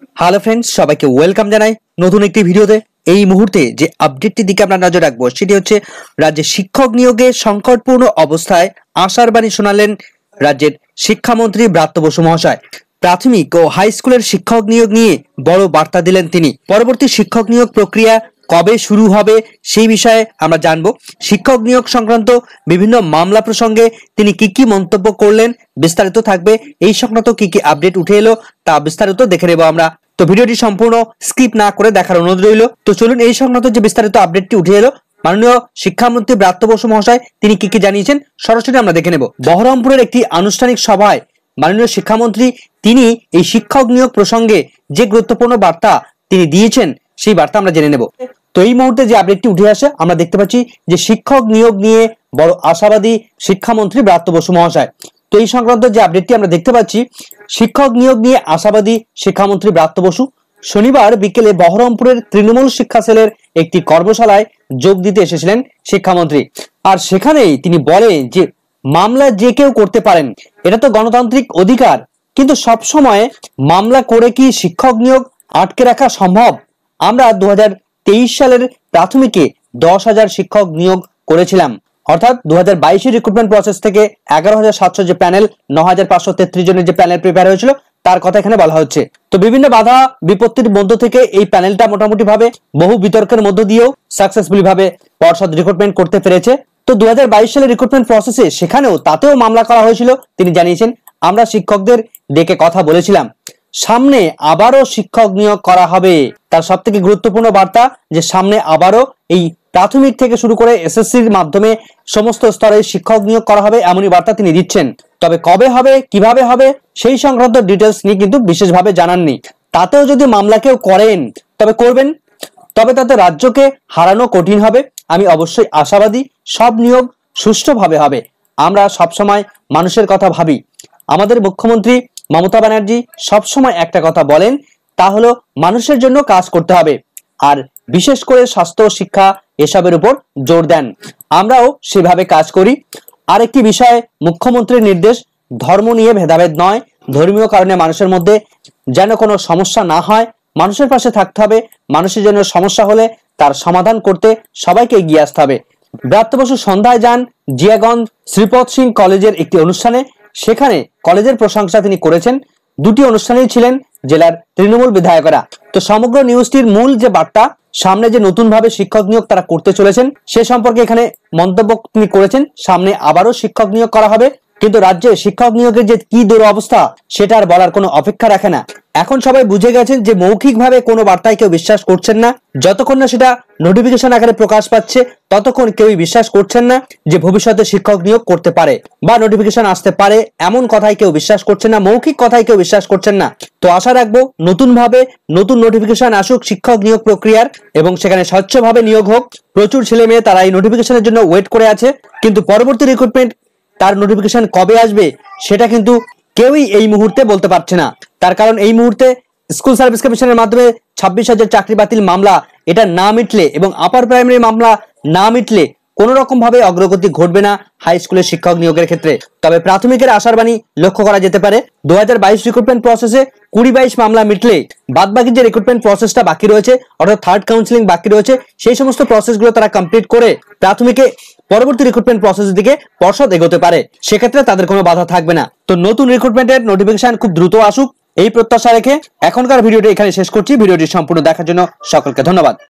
Hello friends, সবাইকে welcome জানাই নতুন একটি ভিডিওতে। এই মুহূর্তে যে আপডেটটির দিকে আমরা নজর রাখবো সেটি হচ্ছে রাজ্যে শিক্ষক নিয়োগে সংকটপূর্ণ অবস্থায় আশার বাণী শোনালেন রাজ্যের শিক্ষামন্ত্রী ব্রাত্য বসু মহাশয়। প্রাথমিক ও হাই স্কুলের শিক্ষক নিয়োগ নিয়ে বড় বার্তা দিলেন তিনি। পরবর্তী শিক্ষক নিয়োগ প্রক্রিয়া কবে শুরু হবে সেই বিষয়ে আমরা জানবো। শিক্ষক নিয়োগ সংক্রান্ত বিভিন্ন মামলা প্রসঙ্গে তিনি কি মন্তব্য করলেন বিস্তারিত থাকবে। এই সংক্রান্ত কি আপডেট উঠে এলো তা বিস্তারিত দেখে নেব আমরা। তো ভিডিওটি সম্পূর্ণ স্কিপ না করে দেখার অনুরোধ রইল। তো চলুন এই সংক্রান্ত যে বিস্তারিত আপডেটটি উঠে এলো, মাননীয় শিক্ষামন্ত্রী ব্রাত্য বসু মহাশয় তিনি কি জানিয়েছেন সরাসরি আমরা দেখে নেব। বহরমপুরের একটি আনুষ্ঠানিক সভায় মাননীয় শিক্ষামন্ত্রী তিনি এই শিক্ষক নিয়োগ প্রসঙ্গে যে গুরুত্বপূর্ণ বার্তা তিনি দিয়েছেন সেই বার্তা আমরা জেনে নেব। তো এই মুহূর্তে যে আপডেটটি উঠে আসে আমরা দেখতে পাচ্ছি যে শিক্ষক নিয়োগ নিয়ে বড় আশাবাদী শিক্ষামন্ত্রী ব্রাত্য বসু মহাশয়। তো এই সংক্রান্ত যে আপডেটটি আমরা দেখতে পাচ্ছি, শিক্ষক নিয়োগ নিয়ে আশাবাদী শিক্ষামন্ত্রী ব্রাত্য বসু শনিবার বিকেলে বহরমপুরের তৃণমূল শিক্ষা সেলের একটি কর্মশালায় যোগ দিতে এসেছিলেন শিক্ষামন্ত্রী। আর সেখানেই তিনি বলেন যে মামলা যে কেউ করতে পারেন, এটা তো গণতান্ত্রিক অধিকার, কিন্তু সব সময় মামলা করে কি শিক্ষক নিয়োগ আটকে রাখা সম্ভব? আমরা 2023 সালের প্রাথমিকে 10,000 শিক্ষক নিয়োগ করেছিলাম, অর্থাৎ 2022 রিক্রুটমেন্ট প্রসেস থেকে 11,700 যে প্যানেল, 9,533 জনের যে প্যানেল প্রিপেয়ার হয়েছিল তার কথা এখানে বলা হচ্ছে। তো বিভিন্ন বাধা বিপত্তির মধ্য থেকে এই প্যানেলটা মোটামুটি ভাবে বহু বিতর্কের মধ্য দিয়েও সাকসেসফুলি ভাবে পর্ষদ রিক্রুটমেন্ট করতে পেরেছে। তো 2022 সালের রিক্রুটমেন্ট প্রসেসে তাতেও মামলা করা হয়েছিল। তিনি জানিয়েছেন আমরা শিক্ষকদের ডেকে কথা বলেছিলাম, সামনে আবারও শিক্ষক নিয়োগ করা হবে। তার সব থেকে গুরুত্বপূর্ণ বার্তা যে সামনে আবারও এই প্রাথমিক থেকে শুরু করে এসএসসির মাধ্যমে সমস্ত স্তরে শিক্ষক নিয়োগ করা হবে, এমনই বার্তা তিনি দিচ্ছেন। তবে কবে হবে, কিভাবে হবে সেই সংক্রান্ত ডিটেলস নিয়ে কিন্তু বিশেষভাবে জানাননি। তাতেও যদি মামলা কেউ করেন তবে করবেন, তবে তাতে রাজ্যকে হারানো কঠিন হবে। আমি অবশ্যই আশাবাদী সব নিয়োগ সুষ্ঠুভাবে হবে। আমরা সবসময় মানুষের কথা ভাবি। আমাদের মুখ্যমন্ত্রী মমতা ব্যানার্জি সবসময় একটা কথা বলেন, তা হলো মানুষের জন্য কাজ করতে হবে, আর বিশেষ করে স্বাস্থ্য, শিক্ষা এসবের উপর জোর দেন। আমরাও সেভাবে কাজ করি। আরেকটি বিষয়, মুখ্যমন্ত্রীর নির্দেশ ধর্ম নিয়ে ভেদাভেদ নয়, ধর্মীয় কারণে মানুষের মধ্যে যেন কোনো সমস্যা না হয়, মানুষের পাশে থাকতে হবে। মানুষের জন্য সমস্যা হলে তার সমাধান করতে সবাইকে এগিয়ে আসতে হবে। ব্রাত্য বসু সন্ধ্যায় যান জিয়াগঞ্জ শ্রীপদ সিং কলেজের একটি অনুষ্ঠানে। সেখানে কলেজের প্রশংসা তিনি করেছেন। দুটি অনুষ্ঠানেই ছিলেন জেলার তৃণমূল বিধায়করা। তো সমগ্র নিউজটির মূল যে বার্তা, সামনে যে নতুন ভাবে শিক্ষক নিয়োগ তারা করতে চলেছেন সে সম্পর্কে এখানে মন্তব্য তিনি করেছেন। সামনে আবারও শিক্ষক নিয়োগ করা হবে, কিন্তু রাজ্যে শিক্ষক নিয়োগের যে কি দুরবস্থা সেটা আর বলার কোনো অপেক্ষা রাখে না। এখন সবাই বুঝে গেছেন যে মৌখিকভাবে কোনো বার্তায় কেউ বিশ্বাস করছেন না। যতক্ষণ না সেটা নোটিফিকেশন আকারে প্রকাশ পাচ্ছে ততক্ষণ কেউই বিশ্বাস করছেন না যে ভবিষ্যতে শিক্ষক নিয়োগ করতে পারে বা নোটিফিকেশন আসতে পারে, এমন কথাই কেউ বিশ্বাস করছেন না, মৌখিক কথাই কেউ বিশ্বাস করছেন না। তো আশা রাখবো নতুন ভাবে নতুন নোটিফিকেশন আসুক শিক্ষক নিয়োগ প্রক্রিয়ার, এবং সেখানে স্বচ্ছভাবে নিয়োগ হোক। প্রচুর ছেলে মেয়ে তারা এই নোটিফিকেশনের জন্য ওয়েট করে আছে, কিন্তু পরবর্তী রিক্রুটমেন্ট তার নোটিফিকেশন কবে আসবে সেটা কিন্তু কেউই এই মুহূর্তে বলতে পারছে না। তার কারণ এই মুহূর্তে স্কুল সার্ভিস কমিশনের মাধ্যমে 26,000 চাকরি বাতিল মামলা এটা না মিটলে এবং আপার প্রাইমারি মামলা না মিটলে কোন রকম ভাবে অগ্রগতি ঘটবে না হাই স্কুলের শিক্ষক নিয়োগের ক্ষেত্রে। তবে প্রাথমিকের আশার বাণী লক্ষ্য করা যেতে পারে। 2022 রিক্রুটমেন্ট প্রসেসে 20-22 মামলা মিটলে বাদবাকি যে রিক্রুটমেন্ট প্রসেসটা বাকি রয়েছে, অর্থাৎ থার্ড কাউন্সিলিং বাকি রয়েছে, সেই সমস্ত প্রসেসগুলো তারা কমপ্লিট করে প্রাথমিকে পরবর্তী রিক্রুটমেন্ট প্রসেসের দিকে পর্ষদ এগোতে পারে। সেক্ষেত্রে তাদের কোনো বাধা থাকবে না। তো নতুন রিক্রুটমেন্টের নোটিফিকেশন খুব দ্রুত আসুক এই প্রত্যাশা রেখে এখনকার ভিডিওটি এখানে শেষ করছি। ভিডিওটি সম্পূর্ণ দেখার জন্য সকলকে ধন্যবাদ।